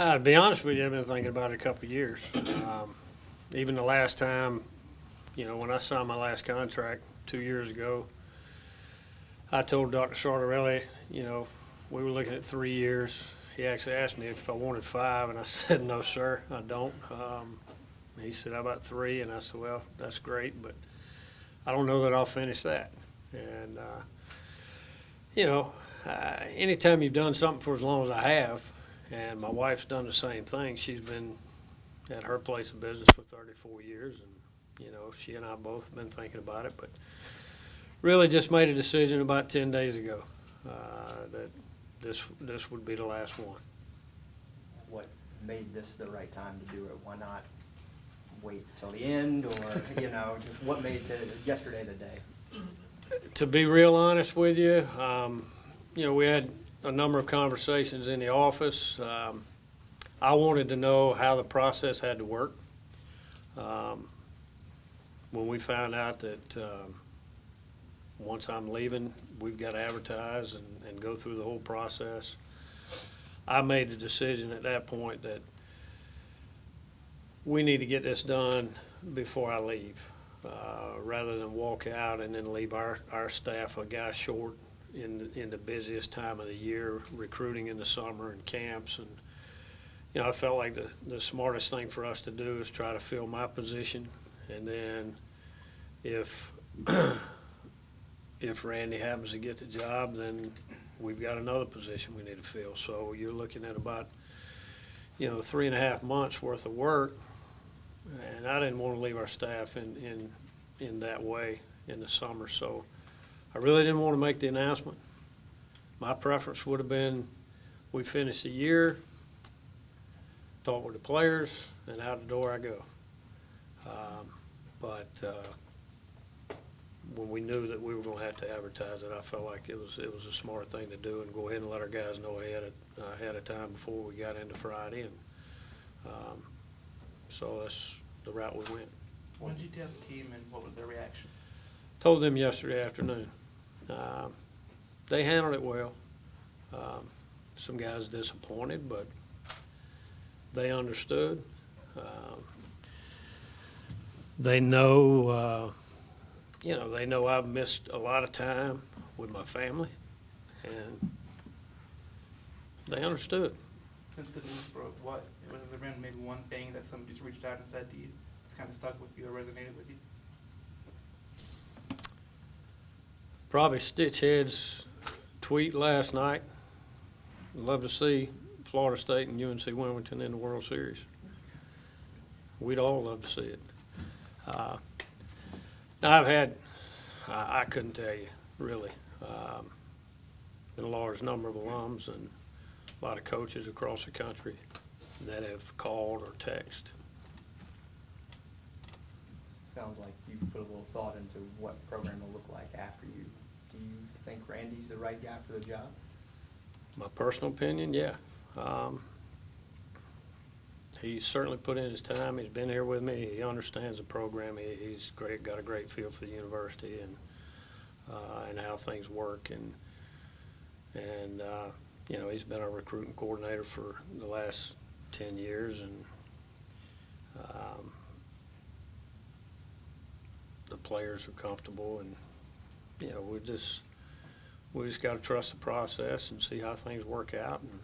To be honest with you, I've been thinking about it a couple of years. Even the last time, when I signed my last contract 2 years ago, I told Dr. Sartorelli, we were looking at 3 years. He actually asked me if I wanted 5, and I said, no, sir, I don't. He said, how about 3? And I said, well, that's great, but I don't know that I'll finish that. And, anytime you've done something for as long as I have, and my wife's done the same thing, she's been at her place of business for 34 years, and, she and I both have been thinking about it, but really just made a decision about 10 days ago that this would be the last one. What made this the right time to do it? Why not wait till the end, or just what made yesterday the day? To be real honest with you, we had a number of conversations in the office. I wanted to know how the process had to work. When we found out that once I'm leaving, we've got to advertise and go through the whole process, I made the decision at that point that we need to get this done before I leave, rather than walk out and then leave our staff a guy short in the busiest time of the year, recruiting in the summer and camps. And I felt like the smartest thing for us to do is try to fill my position, and then if Randy happens to get the job, then we've got another position we need to fill. So you're looking at about 3.5 months worth of work, and I didn't want to leave our staff in that way in the summer. So I really didn't want to make the announcement. My preference would have been we finish the year, talk with the players, and out the door I go. But when we knew that we were going to have to advertise it, I felt like it was a smart thing to do and go ahead and let our guys know ahead of time before we got into Friday. And so that's the route we went. When did you tell the team, and what was their reaction? Told them yesterday afternoon. They handled it well. Some guys disappointed, but they understood. They know, they know I've missed a lot of time with my family, and they understood. Since the news broke, what has there been maybe one thing that somebody just reached out and said to you, it's kind of stuck with you or resonated with you? Probably Stitchhead's tweet last night. Love to see Florida State and UNC Wilmington in the World Series. We'd all love to see it. Now I couldn't tell you, really. Been a large number of alums and a lot of coaches across the country that have called or texted. Sounds like you put a little thought into what the program will look like after you. Do you think Randy's the right guy for the job? My personal opinion, yeah. He's certainly put in his time. He's been here with me. He understands the program. He's great. Got a great feel for the university and how things work. And he's been our recruiting coordinator for the last 10 years. And the players are comfortable. And we just got to trust the process and see how things work out. And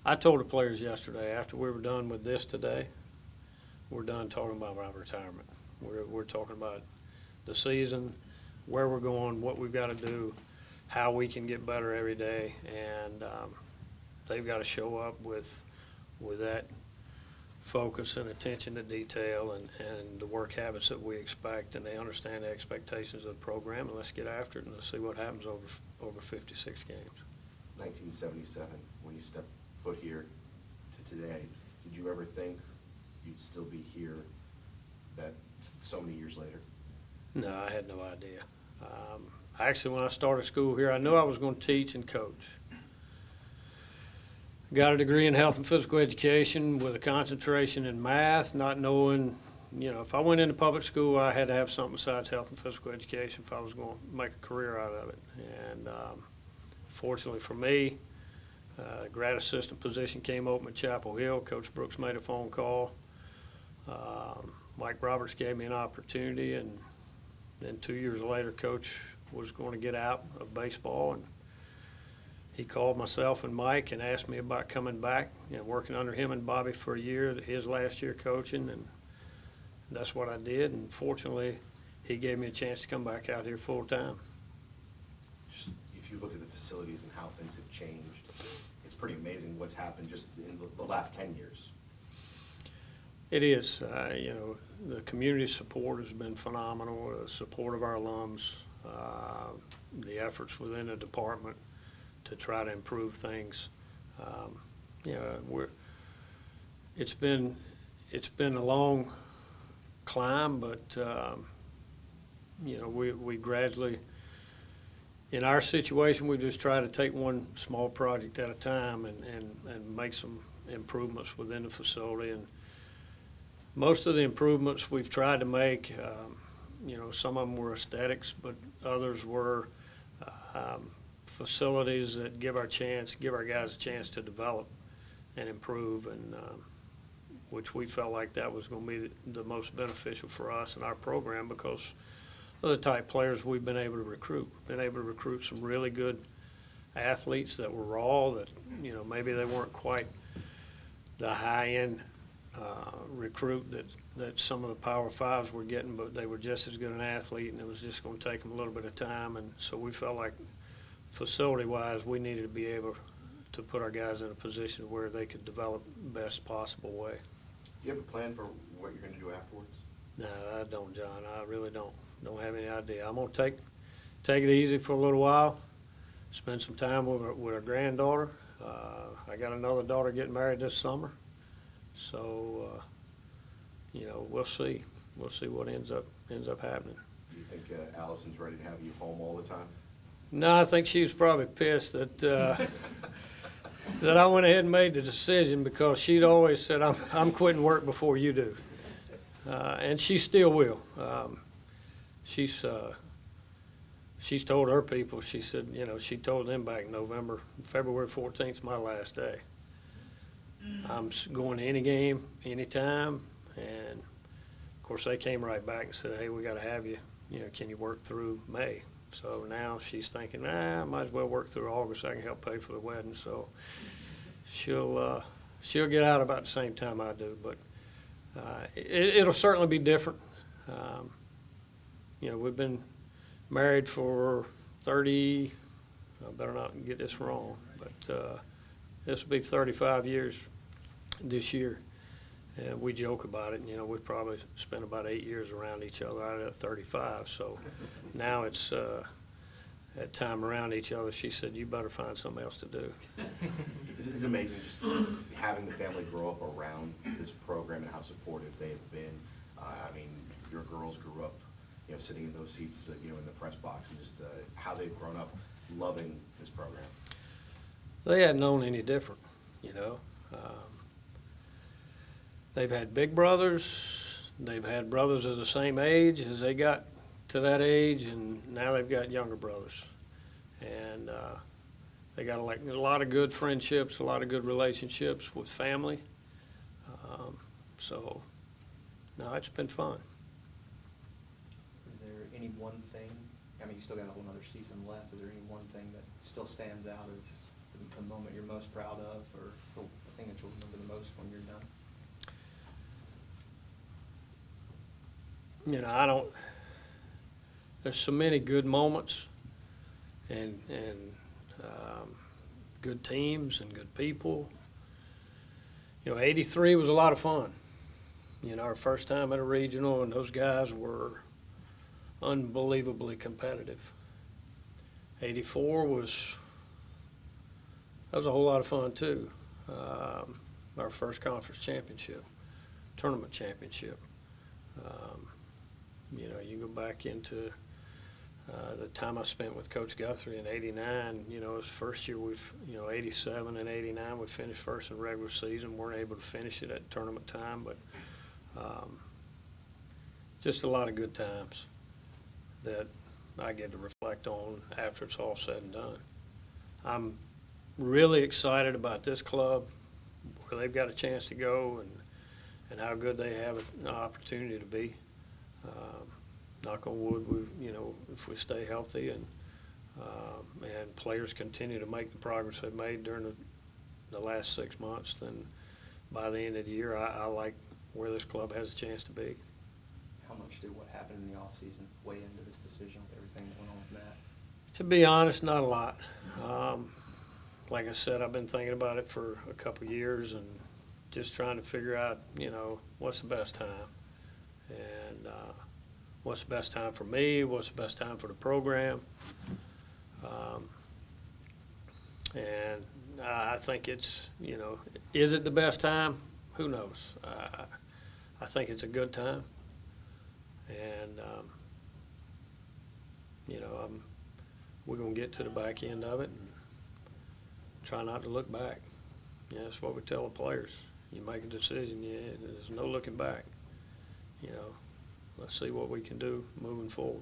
I told the players yesterday, after we were done with this today, we're done talking about my retirement. We're talking about the season, where we're going, what we've got to do, how we can get better every day, and they've got to show up with that focus and attention to detail and the work habits that we expect, and they understand the expectations of the program, and let's get after it and let's see what happens over 56 games. 1977, when you stepped foot here to today, did you ever think you'd still be here that so many years later? No, I had no idea. Actually, when I started school here, I knew I was going to teach and coach. Got a degree in health and physical education with a concentration in math, not knowing, if I went into public school, I had to have something besides health and physical education if I was going to make a career out of it. And Fortunately for me, grad assistant position came open at Chapel Hill. Coach Brooks made a phone call. Mike Roberts gave me an opportunity, and then 2 years later, Coach was going to get out of baseball, and he called myself and Mike and asked me about coming back, working under him and Bobby for a year, his last year coaching, and that's what I did. And fortunately, he gave me a chance to come back out here full time. Just if you look at the facilities and how things have changed, it's pretty amazing what's happened just in the last 10 years. It is. The community support has been phenomenal, the support of our alums, the efforts within the department to try to improve things. It's been a long climb, but we gradually, in our situation, we just try to take one small project at a time and make some improvements within the facility. And most of the improvements we've tried to make, some of them were aesthetics, but others were facilities that give our guys a chance to develop and improve, and which we felt like that was going to be the most beneficial for us and our program because of the type players we've been able to recruit. Been able to recruit some really good athletes that were raw, that maybe they weren't quite the high-end recruit that some of the Power Fives were getting, but they were just as good an athlete, and it was just going to take them a little bit of time. And so we felt like facility-wise, we needed to be able to put our guys in a position where they could develop the best possible way. Do you have a plan for what you're going to do afterwards? No, I don't, John. I really don't. Don't have any idea. I'm going to take it easy for a little while, spend some time with our granddaughter. I got another daughter getting married this summer. So, we'll see. We'll see what ends up happening. Do you think Allison's ready to have you home all the time? No, I think she was probably pissed that that I went ahead and made the decision because she'd always said, I'm quitting work before you do. And she still will. She's told her people, she said, she told them back in November, February 14th is my last day. I'm going to any game, anytime, and of course they came right back and said, hey, we got to have you, can you work through May? So now she's thinking, I might as well work through August, I can help pay for the wedding. So she'll get out about the same time I do, but it'll certainly be different. We've been married for 30, I better not get this wrong, but this will be 35 years this year. And we joke about it, we probably spent about 8 years around each other out of that 35. So now it's that time around each other. She said, you better find something else to do. It's amazing just having the family grow up around this program and how supportive they have been. Your girls grew up, sitting in those seats, in the press box, and just how they've grown up loving this program. They hadn't known any different, They've had big brothers. They've had brothers of the same age as they got to that age, and now they've got younger brothers. And they got a lot of good friendships, a lot of good relationships with family. So, no, it's been fun. Is there any one thing, you still got a whole other season left, is there any one thing that still stands out as the moment you're most proud of, or the thing that you'll remember the most when you're done? There's so many good moments and good teams and good people. 83 was a lot of fun. Our first time at a regional, and those guys were unbelievably competitive. 84 was a whole lot of fun too. Our first conference championship, tournament championship. You go back into the time I spent with Coach Guthrie in 89, his first year, 87 and 89, we finished first in regular season, weren't able to finish it at tournament time, but just a lot of good times that I get to reflect on after it's all said and done. I'm really excited about this club, where they've got a chance to go and how good they have an opportunity to be. Knock on wood, if we stay healthy and players continue to make the progress they've made during the last 6 months, then by the end of the year, I like where this club has a chance to be. How much did what happened in the offseason weigh into this decision with everything that went on with Matt? To be honest, not a lot. Like I said, I've been thinking about it for a couple of years and just trying to figure out, what's the best time. And what's the best time for me, what's the best time for the program. And I think it's, is it the best time? Who knows? I think it's a good time. And, we're going to get to the back end of it and try not to look back. That's what we tell the players. You make a decision, there's no looking back. Let's see what we can do moving forward.